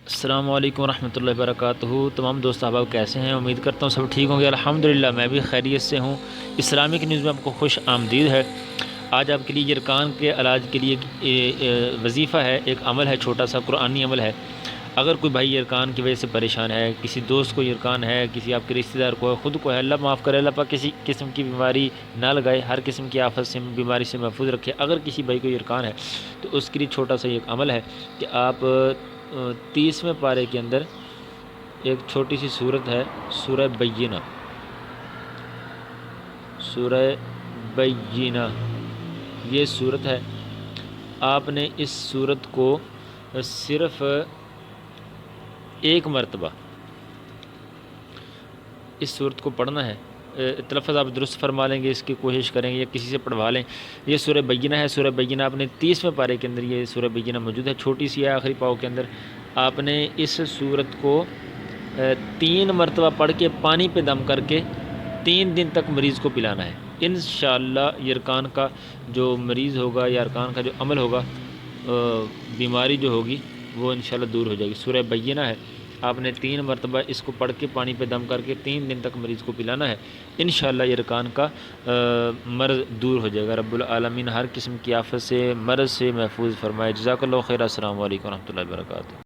السلام علیکم ورحمۃ اللہ وبرکاتہ۔ تمام دوست احباب کیسے ہیں؟ امید کرتا ہوں سب ٹھیک ہوں گے۔ الحمدللہ میں بھی خیریت سے ہوں۔ اسلامک نیوز میں آپ کو خوش آمدید ہے۔ آج آپ کے لیے یرکان کے علاج کے لیے ایک وظیفہ ہے، ایک عمل ہے، چھوٹا سا قرآنی عمل ہے۔ اگر کوئی بھائی یرکان کی وجہ سے پریشان ہے، کسی دوست کو یرکان ہے، کسی آپ کے رشتہ دار کو ہے، خود کو ہے، اللہ معاف کرے، اللہ پاک کسی قسم کی بیماری نہ لگائے، ہر قسم کی آفت سے، بیماری سے محفوظ رکھے۔ اگر کسی بھائی کو یرکان ہے تو اس کے لیے چھوٹا سا ایک عمل ہے کہ آپ 30ویں پارے کے اندر ایک چھوٹی سی صورت ہے، سورہ بینہ۔ سورہ بینہ یہ صورت ہے۔ آپ نے اس صورت کو صرف ایک مرتبہ اس صورت کو پڑھنا ہے۔ تلفظ آپ درست فرما لیں گے، اس کی کوشش کریں گے یا کسی سے پڑھوا لیں۔ یہ سورہ بینہ ہے۔ سورہ بینہ آپ نے 30ویں پارے کے اندر یہ سورہ بینہ موجود ہے، چھوٹی سی ہے، آخری پاؤ کے اندر۔ آپ نے اس صورت کو 3 مرتبہ پڑھ کے پانی پہ دم کر کے 3 دن تک مریض کو پلانا ہے۔ انشاءاللہ یرکان کا جو مریض ہوگا، یرکان کا جو عمل ہوگا، بیماری جو ہوگی وہ انشاءاللہ دور ہو جائے گی۔ سورہ بینہ ہے، آپ نے 3 مرتبہ اس کو پڑھ کے پانی پہ دم کر کے 3 دن تک مریض کو پلانا ہے۔ انشاءاللہ یرکان کا مرض دور ہو جائے گا۔ رب العالمین ہر قسم کی آفت سے، مرض سے محفوظ فرمائے۔ جزاک اللہ خیر۔ السلام علیکم ورحمۃ اللہ وبرکاتہ۔